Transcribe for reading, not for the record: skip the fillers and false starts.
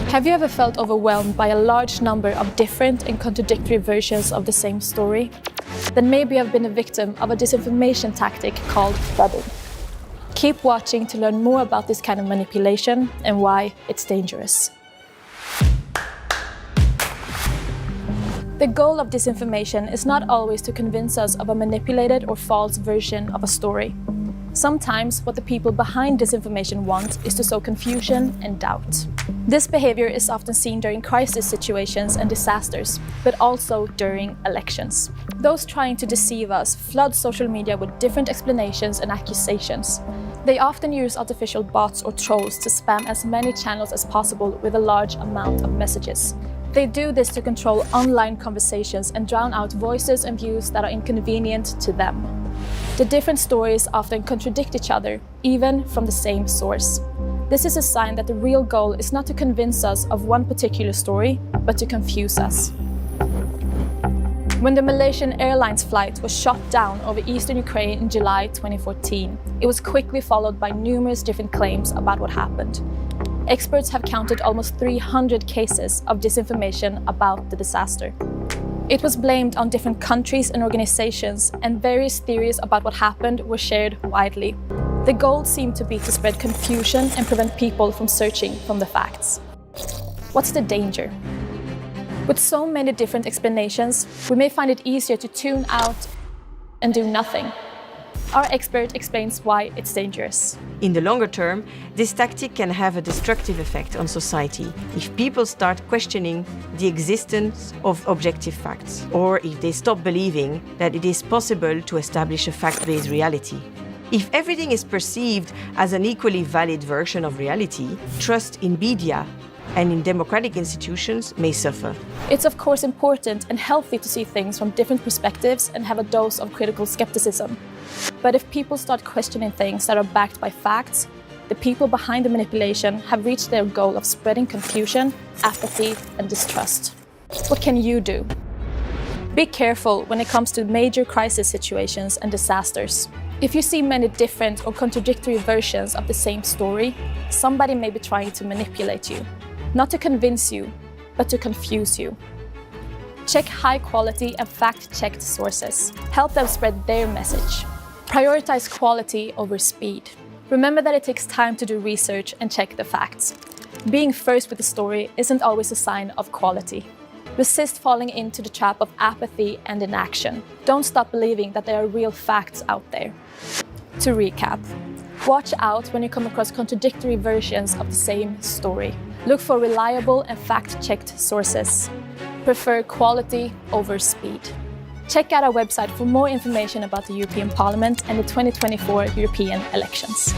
Have you ever felt overwhelmed by a large number of different and contradictory versions of the same story? Then maybe you have been a victim of a disinformation tactic called flooding. Keep watching to learn more about this kind of manipulation and why it's dangerous. The goal of disinformation is not always to convince us of a manipulated or false version of a story. Sometimes what the people behind disinformation want is to sow confusion and doubt. This behavior is often seen during crisis situations and disasters, but also during elections. Those trying to deceive us flood social media with different explanations and accusations. They often use artificial bots or trolls to spam as many channels as possible with a large amount of messages. They do this to control online conversations and drown out voices and views that are inconvenient to them. The different stories often contradict each other, even from the same source. This is a sign that the real goal is not to convince us of one particular story, but to confuse us. When the Malaysian Airlines flight was shot down over eastern Ukraine in July 2014, it was quickly followed by numerous different claims about what happened. Experts have counted almost 300 cases of disinformation about the disaster. It was blamed on different countries and organizations, and various theories about what happened were shared widely. The goal seemed to be to spread confusion and prevent people from searching from the facts. What's the danger? With so many different explanations, we may find it easier to tune out and do nothing. Our expert explains why it's dangerous. In the longer term, this tactic can have a destructive effect on society if people start questioning the existence of objective facts, or if they stop believing that it is possible to establish a fact-based reality. If everything is perceived as an equally valid version of reality, trust in media and in democratic institutions may suffer. It's of course important and healthy to see things from different perspectives and have a dose of critical skepticism. But if people start questioning things that are backed by facts, the people behind the manipulation have reached their goal of spreading confusion, apathy, and distrust. What can you do? Be careful when it comes to major crisis situations and disasters. If you see many different or contradictory versions of the same story, somebody may be trying to manipulate you. Not to convince you, but to confuse you. Check high-quality and fact-checked sources. Help them spread their message. Prioritize quality over speed. Remember that it takes time to do research and check the facts. Being first with the story isn't always a sign of quality. Resist falling into the trap of apathy and inaction. Don't stop believing that there are real facts out there. To recap, watch out when you come across contradictory versions of the same story. Look for reliable and fact-checked sources. Prefer quality over speed. Check out our website for more information about the European Parliament and the 2024 European elections.